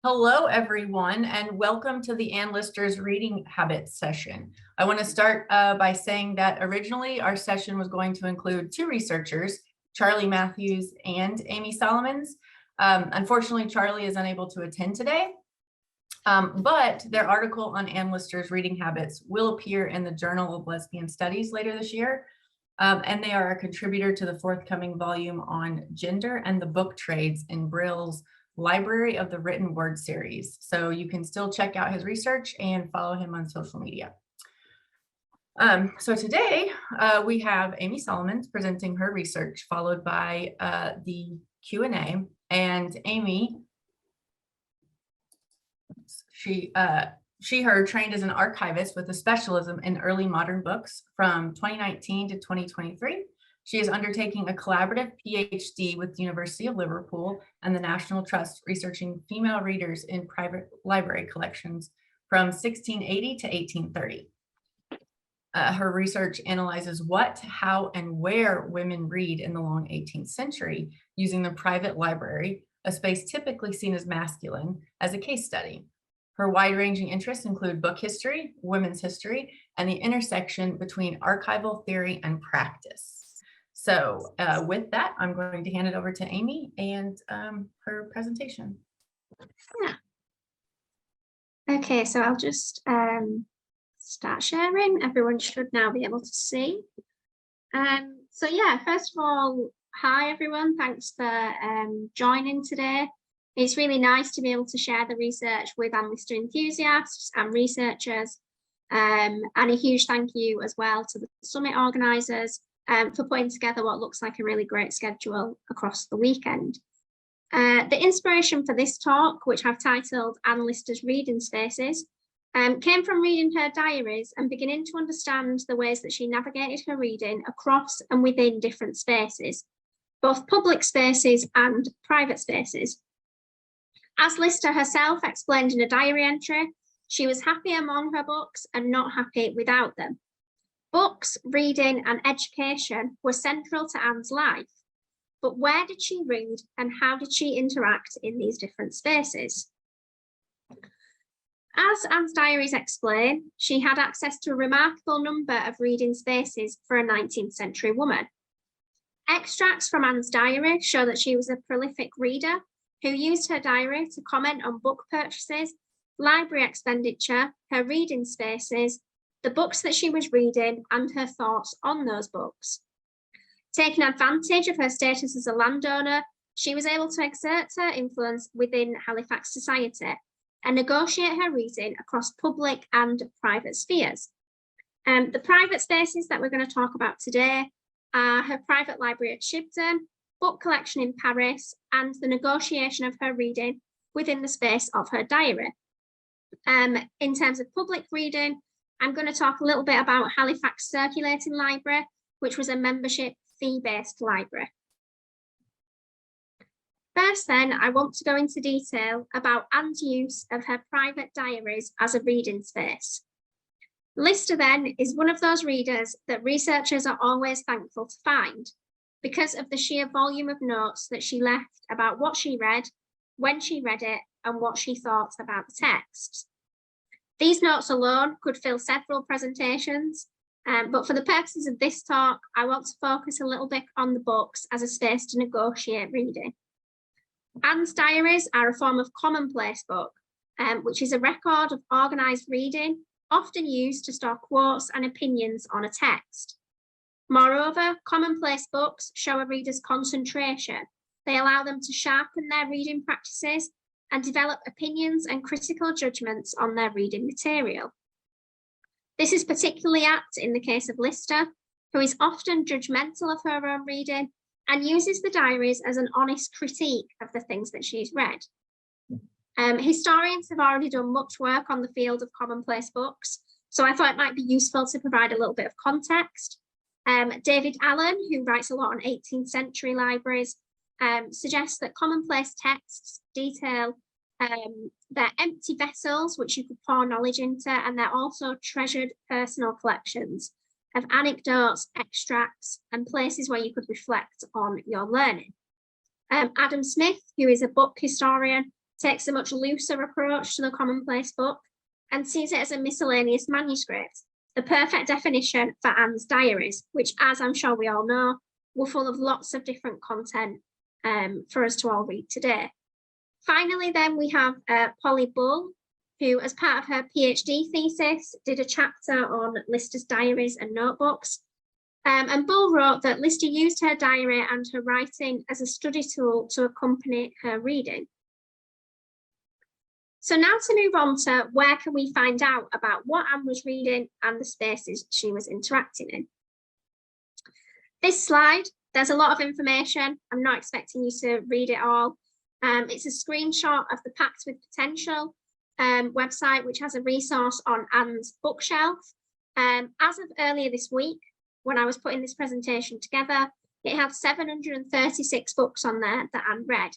Hello, everyone, and welcome to the Ann Lister's Reading Habits session. I want to start by saying that originally our session was going to include two researchers, Charlie Matthews and Amy Solomons. Unfortunately, Charlie is unable to attend today, but their article on Ann Lister's Reading Habits will appear in the Journal of Lesbian Studies later this year. And they are a contributor to the forthcoming volume on gender and the book trades in Brill's Library of the Written Word series. So you can still check out his research and follow him on social media. So today we have Amy Solomons presenting her research, followed by the Q&A. And Amy, her trained as an archivist with a specialism in early modern books from 2019 to 2023. She is undertaking a collaborative PhD with the University of Liverpool and the National Trust researching female readers in private library collections from 1680 to 1830. Her research analyzes what, how, and where women read in the long 18th century using the private library, a space typically seen as masculine, as a case study. Her wide-ranging interests include book history, women's history, and the intersection between archival theory and practice. So with that, I'm going to hand it over to Amy and her presentation. Yeah. Okay, so I'll just start sharing. Everyone should now be able to see. So yeah, first of all, hi everyone. Thanks for joining today. It's really nice to be able to share the research with Ann Lister enthusiasts and researchers. And a huge thank you as well to the summit organisers for putting together what looks like a really great schedule across the weekend. The inspiration for this talk, which I've titled Ann Lister's Reading Spaces, came from reading her diaries and beginning to understand the ways that she navigated her reading across and within different spaces, both public spaces and private spaces. As Lister herself explained in a diary entry, she was happy among her books and not happy without them. Books, reading, and education were central to Ann's life, but where did she read and how did she interact in these different spaces? As Ann's diaries explain, she had access to a remarkable number of reading spaces for a 19th century woman. Extracts from Ann's diary show that she was a prolific reader who used her diary to comment on book purchases, library expenditure, her reading spaces, the books that she was reading, and her thoughts on those books. Taking advantage of her status as a landowner, she was able to exert her influence within Halifax society and negotiate her reading across public and private spheres. The private spaces that we're going to talk about today are her private library at Shibden, book collection in Paris, and the negotiation of her reading within the space of her diary. In terms of public reading, I'm going to talk a little bit about Halifax Circulating Library, which was a membership fee-based library. First then, I want to go into detail about Ann's use of her private diaries as a reading space. Lister then is one of those readers that researchers are always thankful to find because of the sheer volume of notes that she left about what she read, when she read it, and what she thought about the texts. These notes alone could fill several presentations, but for the purposes of this talk, I want to focus a little bit on the books as a space to negotiate reading. Ann's diaries are a form of commonplace book, which is a record of organised reading, often used to store quotes and opinions on a text. Moreover, commonplace books show a reader's concentration. They allow them to sharpen their reading practices and develop opinions and critical judgments on their reading material. This is particularly apt in the case of Lister, who is often judgmental of her own reading and uses the diaries as an honest critique of the things that she's read. Historians have already done much work on the field of commonplace books, so I thought it might be useful to provide a little bit of context. David Allen, who writes a lot on 18th century libraries, suggests that commonplace texts detail their empty vessels, which you could pour knowledge into, and they're also treasured personal collections of anecdotes, extracts, and places where you could reflect on your learning. Adam Smith, who is a book historian, takes a much looser approach to the commonplace book, and sees it as a miscellaneous manuscript, the perfect definition for Anne's diaries, which, as I'm sure we all know, were full of lots of different content for us to all read today. Finally, then we have Polly Bull, who, as part of her PhD thesis, did a chapter on Lister's diaries and notebooks. And Bull wrote that Lister used her diary and her writing as a study tool to accompany her reading. So now to move on to where can we find out about what Anne was reading and the spaces she was interacting in. This slide, there's a lot of information. I'm not expecting you to read it all. It's a screenshot of the Pact with Potential website, which has a resource on Anne's bookshelf. As of earlier this week, when I was putting this presentation together, it had 736 books on there that Anne read.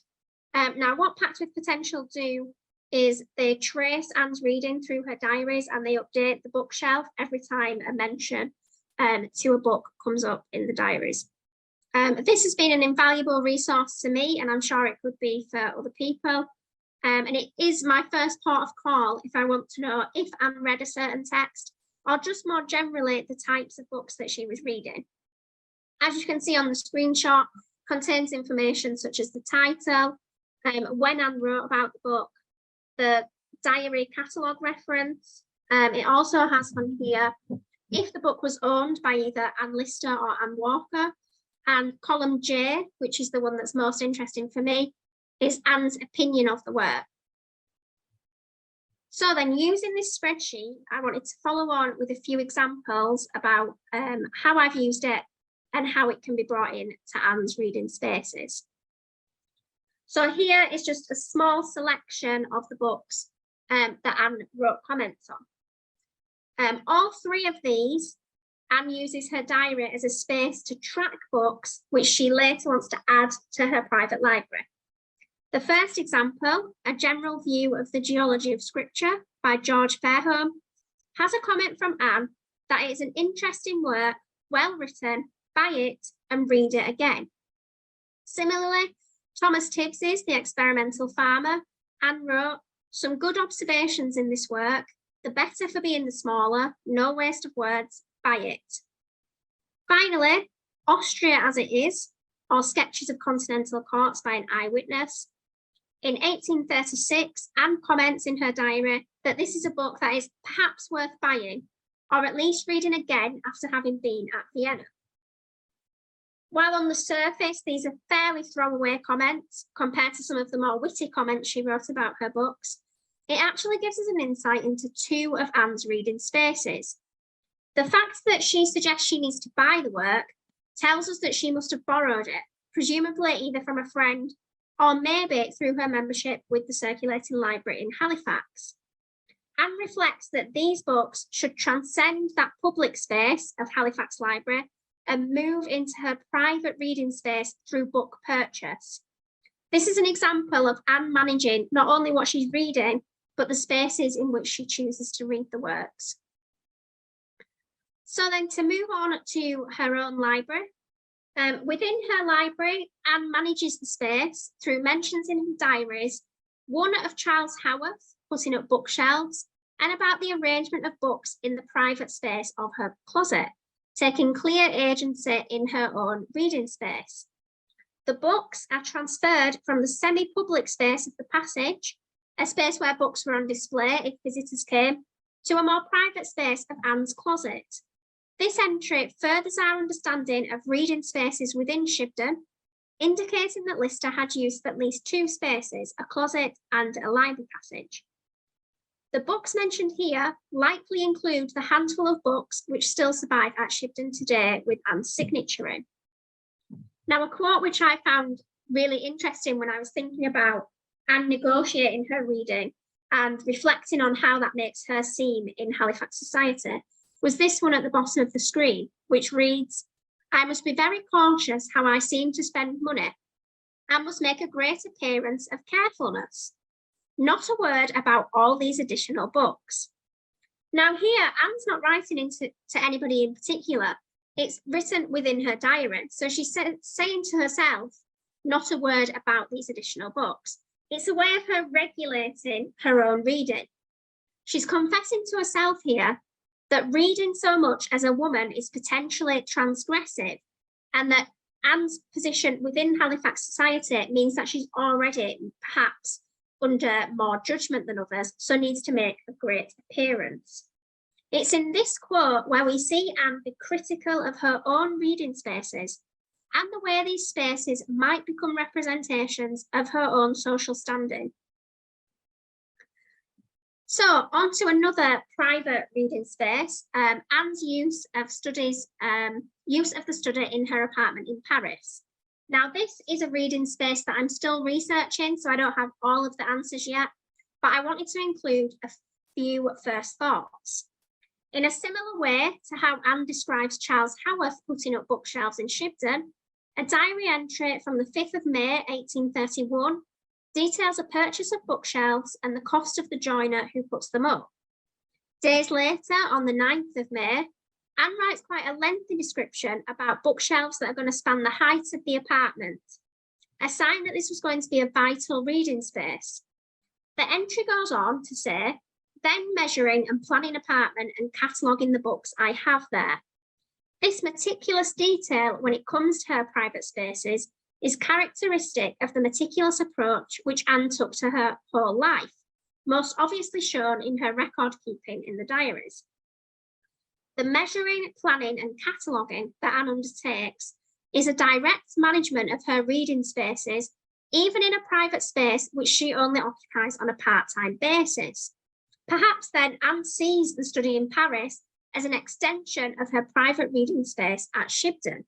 Now, what Pact with Potential do is they trace Anne's reading through her diaries, and they update the bookshelf every time a mention to a book comes up in the diaries. This has been an invaluable resource to me, and I'm sure it could be for other people. And it is my first port of call if I want to know if Anne read a certain text, or just more generally the types of books that she was reading. As you can see on the screenshot, contains information such as the title, when Anne wrote about the book, the diary catalogue reference. It also has on here if the book was owned by either Anne Lister or Anne Walker, and column J, which is the one that's most interesting for me, is Anne's opinion of the work. So then, using this spreadsheet, I wanted to follow on with a few examples about how I've used it and how it can be brought in to Anne's reading spaces. So here is just a small selection of the books that Anne wrote comments on. All three of these, Anne uses her diary as a space to track books which she later wants to add to her private library. The first example, A General View of the Geology of Scripture by George Fairholme, has a comment from Anne that it is an interesting work, well written, buy it and read it again. Similarly, Thomas Tibbs's The Experimental Farmer, Anne wrote, some good observations in this work, the better for being the smaller, no waste of words, buy it. Finally, Austria as it is, or Sketches of Continental Courts by an Eyewitness. In 1836, Anne comments in her diary that this is a book that is perhaps worth buying, or at least reading again after having been at Vienna. While on the surface, these are fairly throwaway comments compared to some of the more witty comments she wrote about her books, it actually gives us an insight into two of Anne's reading spaces. The fact that she suggests she needs to buy the work tells us that she must have borrowed it, presumably either from a friend or maybe through her membership with the circulating library in Halifax. Anne reflects that these books should transcend that public space of Halifax Library and move into her private reading space through book purchase. This is an example of Anne managing not only what she's reading, but the spaces in which she chooses to read the works. So then to move on to her own library, within her library, Anne manages the space through mentions in her diaries, one of Charles Haworth putting up bookshelves, and about the arrangement of books in the private space of her closet, taking clear agency in her own reading space. The books are transferred from the semi-public space of the passage, a space where books were on display if visitors came, to a more private space of Anne's closet. This entry furthers our understanding of reading spaces within Shibden, indicating that Lister had use of at least two spaces, a closet and a library passage. The books mentioned here likely include the handful of books which still survive at Shibden today with Anne's signature in. Now, a quote which I found really interesting when I was thinking about Anne negotiating her reading and reflecting on how that makes her seen in Halifax society was this one at the bottom of the screen, which reads, I must be very cautious how I seem to spend money and must make a great appearance of carefulness. Not a word about all these additional books. Now here, Anne's not writing to anybody in particular. It's written within her diary. So she's saying to herself, not a word about these additional books. It's a way of her regulating her own reading. She's confessing to herself here that reading so much as a woman is potentially transgressive, and that Anne's position within Halifax society means that she's already perhaps under more judgment than others, so needs to make a great appearance. It's in this quote where we see Anne be critical of her own reading spaces and the way these spaces might become representations of her own social standing. So on to another private reading space, Anne's use of the study in her apartment in Paris. Now, this is a reading space that I'm still researching, so I don't have all of the answers yet, but I wanted to include a few first thoughts. In a similar way to how Anne describes Charles Haworth putting up bookshelves in Shibden, a diary entry from the 5th of May, 1831, details a purchase of bookshelves and the cost of the joiner who puts them up. Days later, on the 9th of May, Anne writes quite a lengthy description about bookshelves that are going to span the height of the apartment, a sign that this was going to be a vital reading space. The entry goes on to say, then measuring and planning apartment and cataloguing the books I have there. This meticulous detail when it comes to her private spaces is characteristic of the meticulous approach which Anne took to her whole life, most obviously shown in her record keeping in the diaries. The measuring, planning and cataloguing that Anne undertakes is a direct management of her reading spaces, even in a private space which she only occupies on a part-time basis. Perhaps then Anne sees the study in Paris as an extension of her private reading space at Shibden.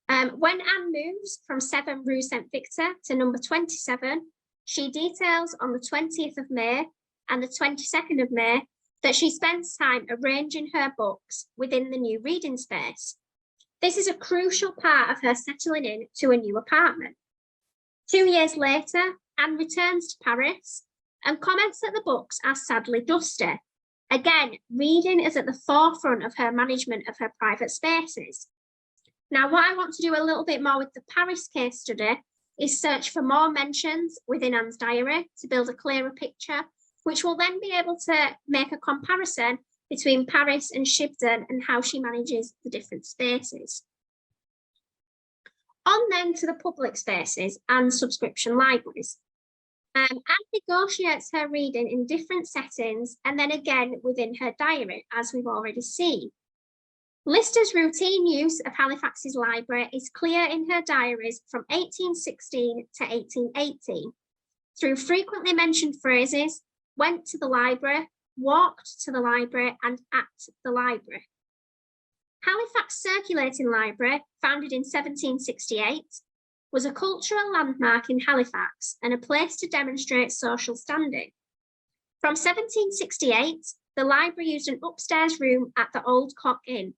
When Anne moves from 7 Rue St. Victor to number 27, she details on the 20th of May and the 22nd of May that she spends time arranging her books within the new reading space. This is a crucial part of her settling in to a new apartment. 2 years later, Anne returns to Paris and comments that the books are sadly dusty. Again, reading is at the forefront of her management of her private spaces. Now, what I want to do a little bit more with the Paris case study is search for more mentions within Anne's diary to build a clearer picture, which will then be able to make a comparison between Paris and Shibden and how she manages the different spaces. On then to the public spaces and subscription libraries. Anne negotiates her reading in different settings and then again within her diary, as we've already seen. Lister's routine use of Halifax's library is clear in her diaries from 1816 to 1818, through frequently mentioned phrases, went to the library, walked to the library, and at the library. Halifax Circulating Library, founded in 1768, was a cultural landmark in Halifax and a place to demonstrate social standing. From 1768, the library used an upstairs room at the Old Cock Inn,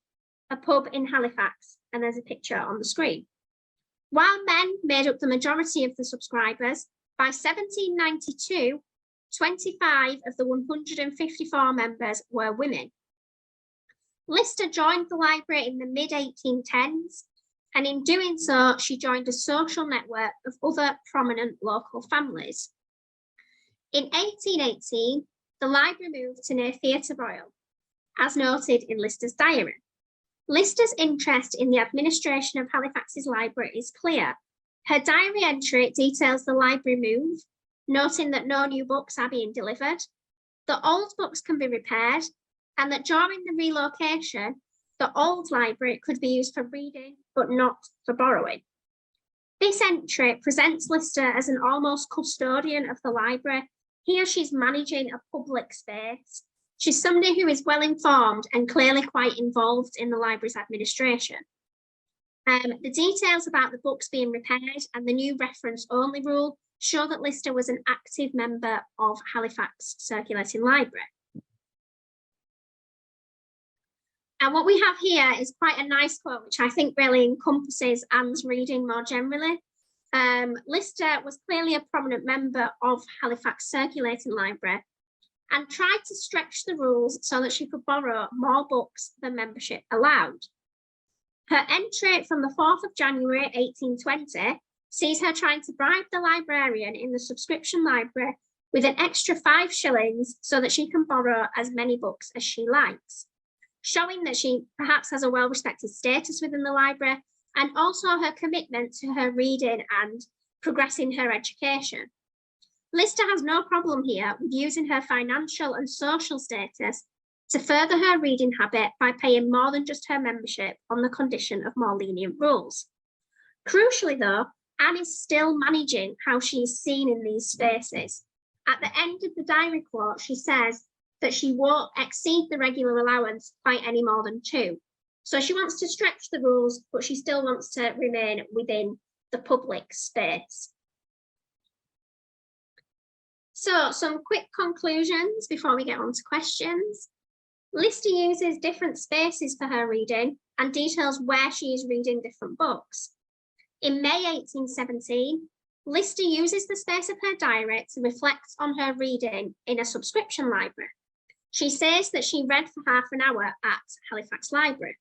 a pub in Halifax, and there's a picture on the screen. While men made up the majority of the subscribers, by 1792, 25 of the 154 members were women. Lister joined the library in the mid-1810s, and in doing so, she joined a social network of other prominent local families. In 1818, the library moved to near Theatre Royal, as noted in Lister's diary. Lister's interest in the administration of Halifax's library is clear. Her diary entry details the library move, noting that no new books are being delivered, the old books can be repaired, and that during the relocation, the old library could be used for reading, but not for borrowing. This entry presents Lister as an almost custodian of the library. Here she's managing a public space. She's somebody who is well informed and clearly quite involved in the library's administration. The details about the books being repaired and the new reference only rule show that Lister was an active member of Halifax Circulating Library. And what we have here is quite a nice quote, which I think really encompasses Anne's reading more generally. Lister was clearly a prominent member of Halifax Circulating Library and tried to stretch the rules so that she could borrow more books than membership allowed. Her entry from the 4th of January 1820 sees her trying to bribe the librarian in the subscription library with an extra 5 shillings so that she can borrow as many books as she likes, showing that she perhaps has a well-respected status within the library and also her commitment to her reading and progressing her education. Lister has no problem here with using her financial and social status to further her reading habit by paying more than just her membership on the condition of more lenient rules. Crucially though, Anne is still managing how she is seen in these spaces. At the end of the diary quote, she says that she won't exceed the regular allowance by any more than 2. So she wants to stretch the rules, but she still wants to remain within the public space. So some quick conclusions before we get on to questions. Lister uses different spaces for her reading and details where she is reading different books. In May 1817, Lister uses the space of her diary to reflect on her reading in a subscription library. She says that she read for half an hour at Halifax Library,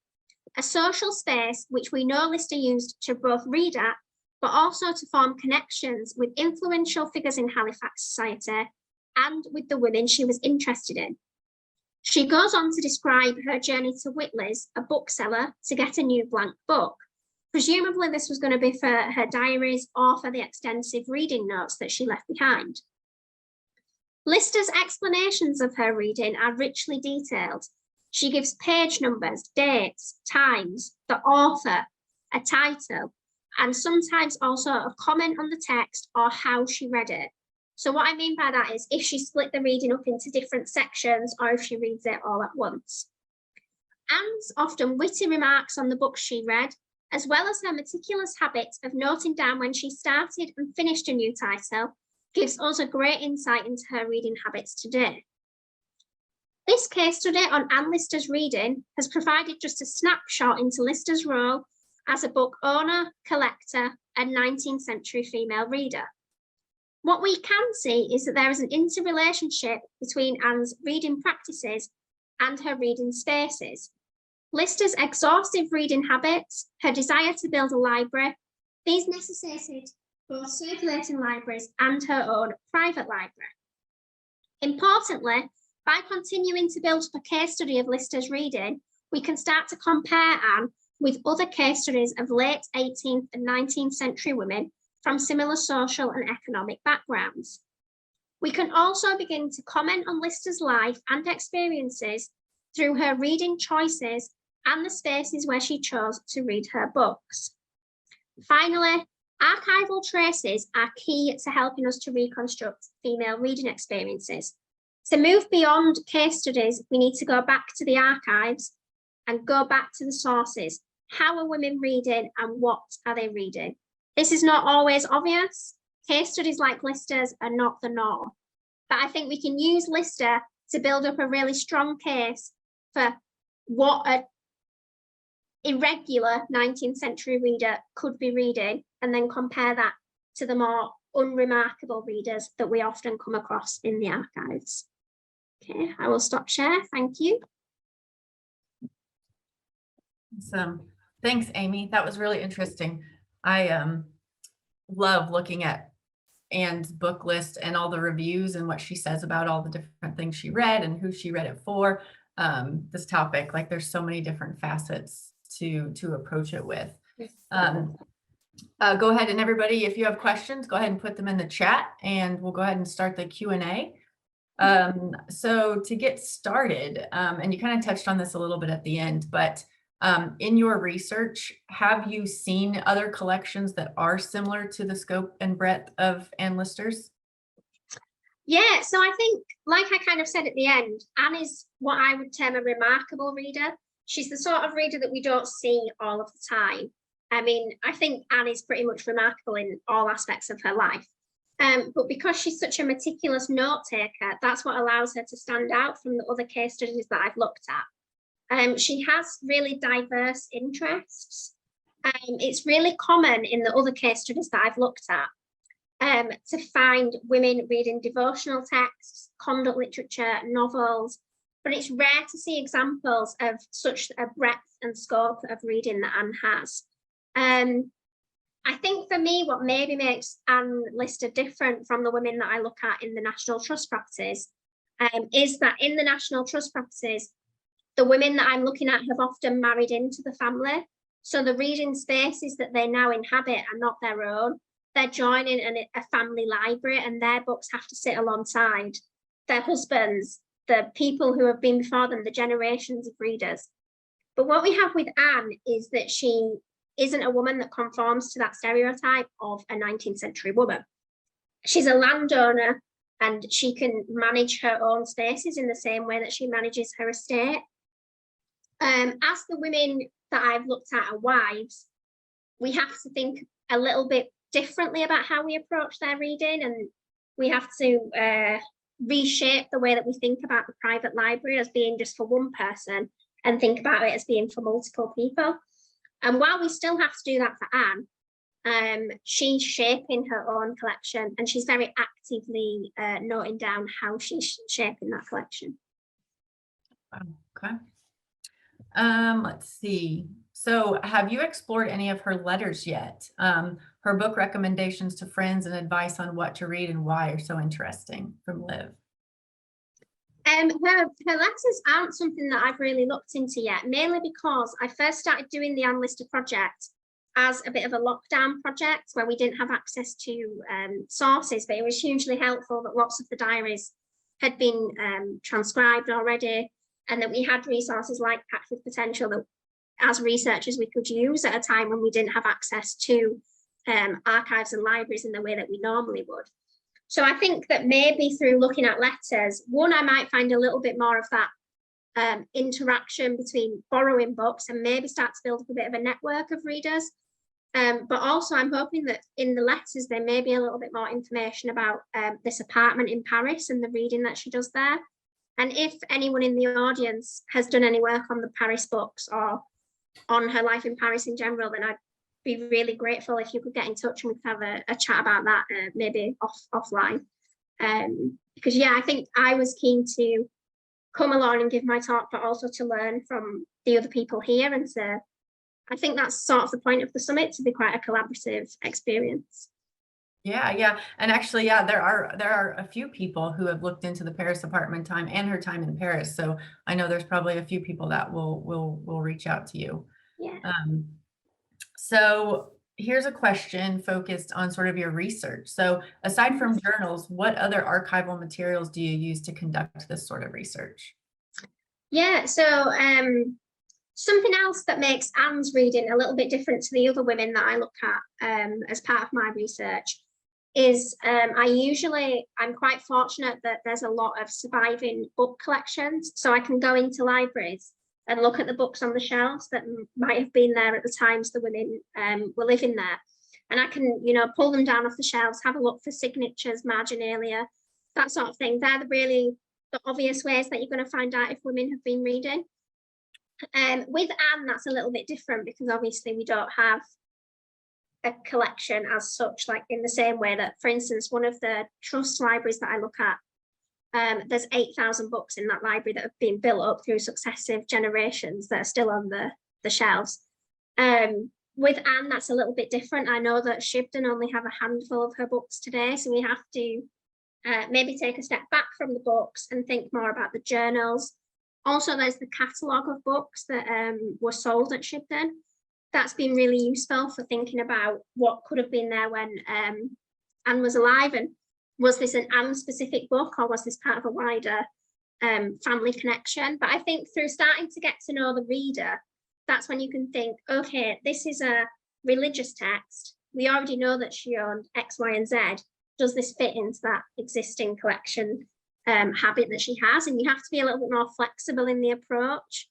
a social space which we know Lister used to both read at, but also to form connections with influential figures in Halifax society and with the women she was interested in. She goes on to describe her journey to Whitley's, a bookseller, to get a new blank book. Presumably this was going to be for her diaries or for the extensive reading notes that she left behind. Lister's explanations of her reading are richly detailed. She gives page numbers, dates, times, the author, a title, and sometimes also a comment on the text or how she read it. So what I mean by that is if she split the reading up into different sections or if she reads it all at once. Anne's often witty remarks on the books she read, as well as her meticulous habit of noting down when she started and finished a new title, gives us a great insight into her reading habits today. This case study on Anne Lister's reading has provided just a snapshot into Lister's role as a book owner, collector, and 19th century female reader. What we can see is that there is an interrelationship between Anne's reading practices and her reading spaces. Lister's exhaustive reading habits, her desire to build a library, these necessitated both circulating libraries and her own private library. Importantly, by continuing to build up a case study of Lister's reading, we can start to compare Anne with other case studies of late 18th and 19th century women from similar social and economic backgrounds. We can also begin to comment on Lister's life and experiences through her reading choices and the spaces where she chose to read her books. Finally, archival traces are key to helping us to reconstruct female reading experiences. To move beyond case studies, we need to go back to the archives and go back to the sources. How are women reading and what are they reading? This is not always obvious. Case studies like Lister's are not the norm, but I think we can use Lister to build up a really strong case for what a irregular 19th century reader could be reading and then compare that to the more unremarkable readers that we often come across in the archives. Okay, I will stop share. Thank you. Awesome. Thanks, Amy. That was really interesting. I love looking at Anne's book list and all the reviews and what she says about all the different things she read and who she read it for. This topic, like there's so many different facets to approach it with. Go ahead and everybody, if you have questions, go ahead and put them in the chat and we'll go ahead and start the Q&A. So to get started, and you kind of touched on this a little bit at the end, but in your research, have you seen other collections that are similar to the scope and breadth of Anne Lister's? Yeah, so I think, like I kind of said at the end, Anne is what I would term a remarkable reader. She's the sort of reader that we don't see all of the time. I mean, I think Anne is pretty much remarkable in all aspects of her life. But because she's such a meticulous note taker, that's what allows her to stand out from the other case studies that I've looked at. She has really diverse interests. It's really common in the other case studies that I've looked at to find women reading devotional texts, conduct literature, novels, but it's rare to see examples of such a breadth and scope of reading that Anne has. I think for me, what maybe makes Anne Lister different from the women that I look at in the National Trust properties is that in the National Trust properties, the women that I'm looking at have often married into the family. So the reading spaces that they now inhabit are not their own. They're joining a family library, and their books have to sit alongside their husbands, the people who have been before them, the generations of readers. But what we have with Anne is that she isn't a woman that conforms to that stereotype of a 19th century woman. She's a landowner, and she can manage her own spaces in the same way that she manages her estate. As the women that I've looked at are wives, we have to think a little bit differently about how we approach their reading, and we have to reshape the way that we think about the private library as being just for one person and think about it as being for multiple people. And while we still have to do that for Anne, she's shaping her own collection, and she's very actively noting down how she's shaping that collection. Okay. Let's see. So have you explored any of her letters yet? Her book recommendations to friends and advice on what to read and why are so interesting from Liv. Her letters aren't something that I've really looked into yet, mainly because I first started doing the Anne Lister project as a bit of a lockdown project where we didn't have access to sources, but it was hugely helpful that lots of the diaries had been transcribed already, and that we had resources like Packed with Potential that as researchers we could use at a time when we didn't have access to archives and libraries in the way that we normally would. So I think that maybe through looking at letters, one, I might find a little bit more of that interaction between borrowing books and maybe start to build up a bit of a network of readers. But also I'm hoping that in the letters, there may be a little bit more information about this apartment in Paris and the reading that she does there. And if anyone in the audience has done any work on the Paris books or on her life in Paris in general, then I'd be really grateful if you could get in touch and we could have a chat about that, maybe offline. Because yeah, I think I was keen to come along and give my talk, but also to learn from the other people here. And so I think that's sort of the point of the summit, to be quite a collaborative experience. Yeah. And actually, yeah, there are a few people who have looked into the Paris apartment time and her time in Paris. So I know there's probably a few people that will reach out to you. Yeah. So here's a question focused on sort of your research. So aside from journals, what other archival materials do you use to conduct this sort of research? Yeah, so something else that makes Anne's reading a little bit different to the other women that I look at as part of my research is I'm quite fortunate that there's a lot of surviving book collections. So I can go into libraries and look at the books on the shelves that might have been there at the times the women were living there. And I can, pull them down off the shelves, have a look for signatures, marginalia, that sort of thing. They're the obvious ways that you're going to find out if women have been reading. With Anne, that's a little bit different because obviously we don't have a collection as such, like in the same way that, for instance, one of the trust libraries that I look at, there's 8,000 books in that library that have been built up through successive generations that are still on the shelves. With Anne, that's a little bit different. I know that Shibden only have a handful of her books today, so we have to maybe take a step back from the books and think more about the journals. Also, there's the catalogue of books that were sold at Shibden. That's been really useful for thinking about what could have been there when Anne was alive, and was this an Anne-specific book or was this part of a wider family connection? But I think through starting to get to know the reader, that's when you can think, okay, this is a religious text. We already know that she owned X, Y, and Z. Does this fit into that existing collection habit that she has? And you have to be a little bit more flexible in the approach.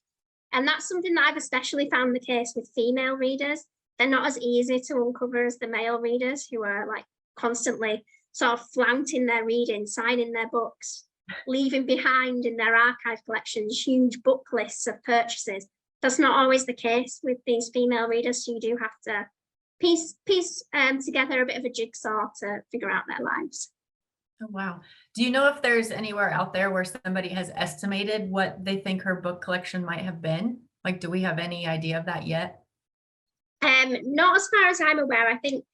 And that's something that I've especially found the case with female readers. They're not as easy to uncover as the male readers, who are like constantly sort of flaunting their reading, signing their books, leaving behind in their archive collections huge book lists of purchases. That's not always the case with these female readers, so you do have to piece together a bit of a jigsaw to figure out their lives. Oh, wow. Do you know if there's anywhere out there where somebody has estimated what they think her book collection might have been? Like, do we have any idea of that yet? Not as far as I'm aware. I think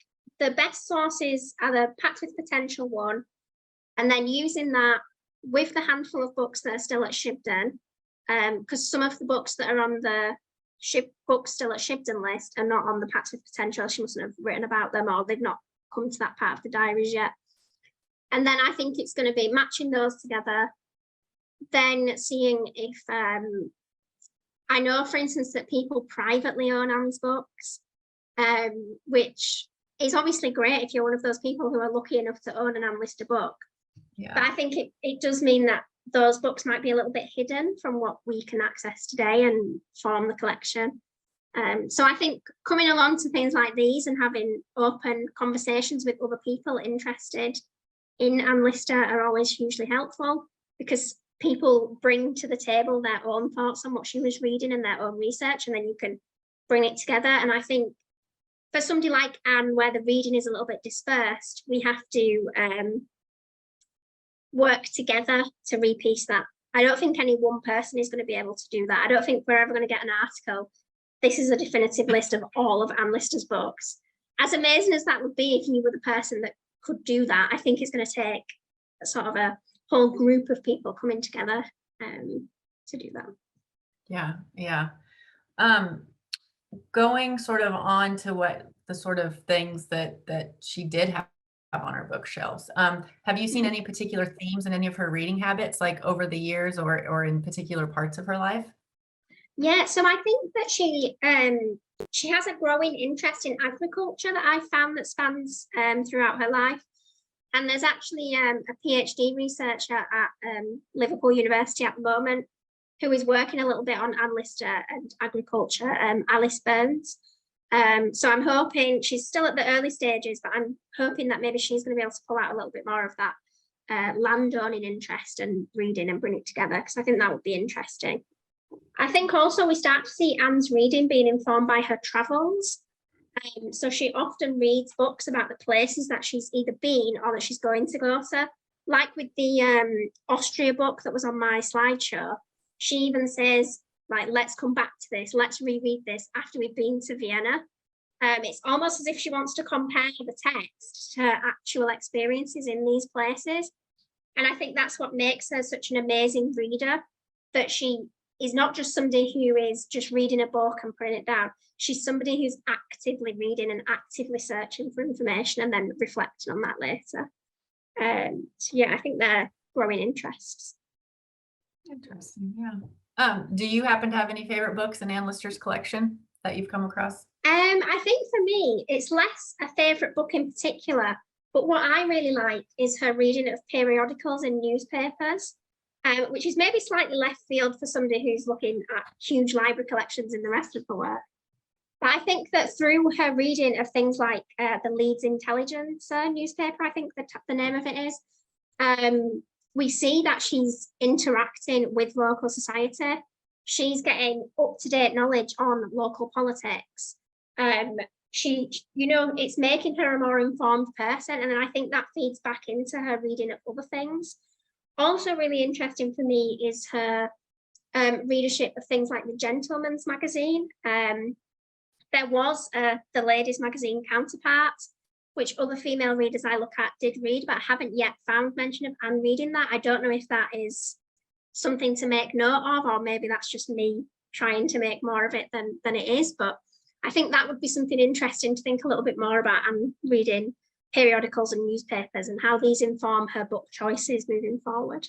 the best sources are the Packed with Potential one, and then using that with the handful of books that are still at Shibden, because some of the books that are on the books still at Shibden list are not on the Packed with Potential. She mustn't have written about them, or they've not come to that part of the diaries yet. And then I think it's going to be matching those together, then seeing if I know, for instance, that people privately own Anne's books, which is obviously great if you're one of those people who are lucky enough to own an Anne Lister book. Yeah. But I think it does mean that those books might be a little bit hidden from what we can access today and form the collection. So I think coming along to things like these and having open conversations with other people interested in Anne Lister are always hugely helpful, because people bring to the table their own thoughts on what she was reading and their own research, and then you can bring it together. And I think for somebody like Anne, where the reading is a little bit dispersed, we have to work together to repiece that. I don't think any one person is going to be able to do that. I don't think we're ever going to get an article, this is a definitive list of all of Anne Lister's books. As amazing as that would be if you were the person that could do that, I think it's going to take a sort of a whole group of people coming together to do that. Yeah. Going sort of on to what the sort of things that she did have on her bookshelves. Have you seen any particular themes in any of her reading habits, like over the years or in particular parts of her life? Yeah, so I think that she has a growing interest in agriculture that I found that spans throughout her life. And there's actually a PhD researcher at Liverpool University at the moment who is working a little bit on Anne Lister and agriculture, Alice Burns. So I'm hoping, she's still at the early stages, but I'm hoping that maybe she's going to be able to pull out a little bit more of that landowning interest and reading and bring it together, because I think that would be interesting. I think also we start to see Anne's reading being informed by her travels. So she often reads books about the places that she's either been or that she's going to go to. Like with the Austria book that was on my slideshow, she even says, like, let's come back to this, let's reread this after we've been to Vienna. It's almost as if she wants to compare the text to her actual experiences in these places. And I think that's what makes her such an amazing reader, that she is not just somebody who is just reading a book and putting it down. She's somebody who's actively reading and actively searching for information and then reflecting on that later. So yeah, I think they're growing interests. Interesting, yeah. Do you happen to have any favorite books in Anne Lister's collection that you've come across? I think for me, it's less a favorite book in particular, but what I really like is her reading of periodicals and newspapers. Which is maybe slightly left field for somebody who's looking at huge library collections in the rest of the work. But I think that through her reading of things like the Leeds Intelligencer newspaper, I think the name of it is, we see that she's interacting with local society. She's getting up-to-date knowledge on local politics. It's making her a more informed person. And then I think that feeds back into her reading of other things. Also really interesting for me is her readership of things like the Gentleman's magazine. There was the Ladies magazine counterpart, which other female readers I look at did read, but I haven't yet found mention of Anne reading that. I don't know if that is something to make note of, or maybe that's just me trying to make more of it than it is. But I think that would be something interesting to think a little bit more about, Anne reading periodicals and newspapers and how these inform her book choices moving forward.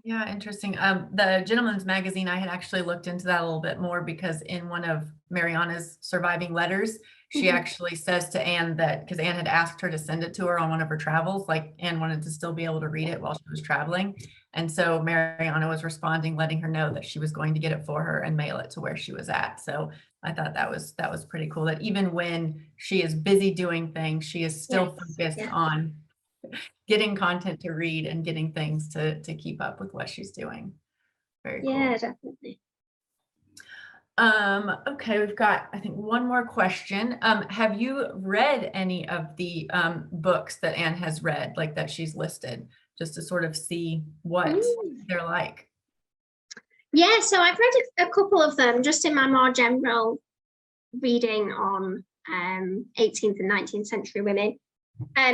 Yeah, interesting. The Gentleman's Magazine, I had actually looked into that a little bit more, because in one of Mariana's surviving letters, she actually says to Anne that, because Anne had asked her to send it to her on one of her travels, like Anne wanted to still be able to read it while she was traveling. And so Mariana was responding, letting her know that she was going to get it for her and mail it to where she was at. So I thought that was pretty cool, that even when she is busy doing things, she is still focused on getting content to read and getting things to keep up with what she's doing. Very cool. Yeah, definitely. Okay, we've got, I think, one more question. Have you read any of the books that Anne has read, like that she's listed, just to sort of see what they're like? Yeah, so I've read a couple of them just in my more general reading on 18th and 19th century women.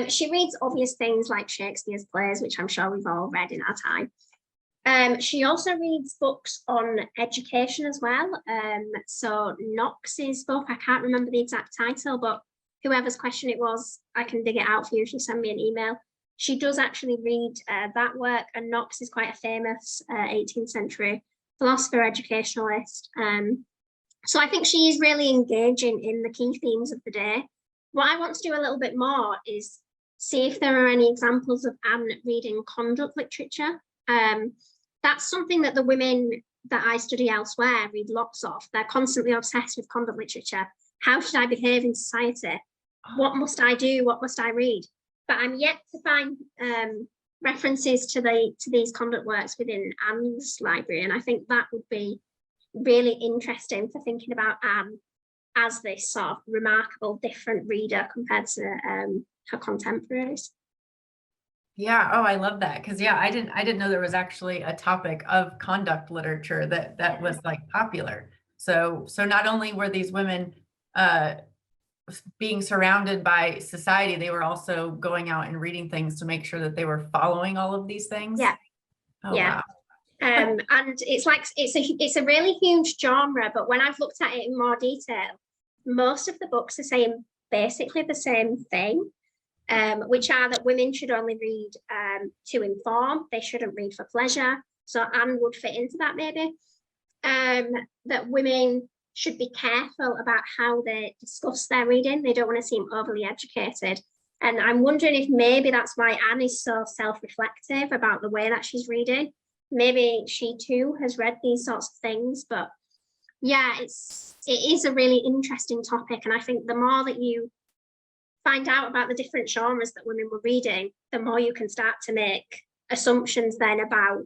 She reads obvious things like Shakespeare's plays, which I'm sure we've all read in our time. She also reads books on education as well. So Knox's book, I can't remember the exact title, but whoever's question it was, I can dig it out for you if you send me an email. She does actually read that work, and Knox is quite a famous 18th century philosopher, educationalist. So I think she is really engaging in the key themes of the day. What I want to do a little bit more is see if there are any examples of Anne reading conduct literature. That's something that the women that I study elsewhere read lots of. They're constantly obsessed with conduct literature. How should I behave in society? What must I do? What must I read? But I'm yet to find references to these conduct works within Anne's library. And I think that would be really interesting for thinking about Anne as this sort of remarkable, different reader compared to her contemporaries. Yeah. Oh, I love that. Cause yeah, I didn't know there was actually a topic of conduct literature that was like popular. So not only were these women being surrounded by society, they were also going out and reading things to make sure that they were following all of these things. Yeah. Oh, yeah. wow. And it's like it's a really huge genre, but when I've looked at it in more detail, most of the books are saying basically the same thing, which are that women should only read to inform, they shouldn't read for pleasure. So Anne would fit into that maybe. That women should be careful about how they discuss their reading. They don't want to seem overly educated. And I'm wondering if maybe that's why Anne is so self-reflective about the way that she's reading. Maybe she too has read these sorts of things, but yeah, it is a really interesting topic. And I think the more that you find out about the different genres that women were reading, the more you can start to make assumptions then about,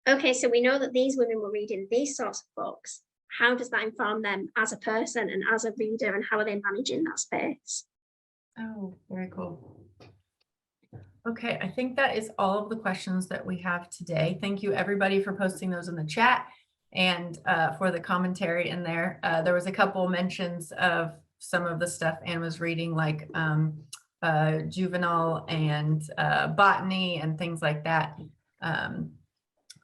okay, so we know that these women were reading these sorts of books. How does that inform them as a person and as a reader, and how are they managing that space? Oh, very cool. Okay, I think that is all of the questions that we have today. Thank you everybody for posting those in the chat and for the commentary in there. There was a couple mentions of some of the stuff Anne was reading, like juvenile and botany and things like that.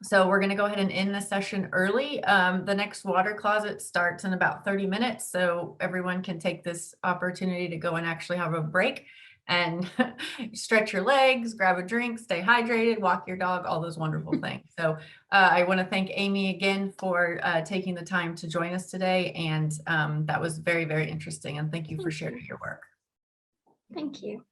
So we're going to go ahead and end the session early. The next water closet starts in about 30 minutes. So everyone can take this opportunity to go and actually have a break and stretch your legs, grab a drink, stay hydrated, walk your dog, all those wonderful things. So I want to thank Amy again for taking the time to join us today. And that was very, very interesting. And thank you for sharing your work. Thank you.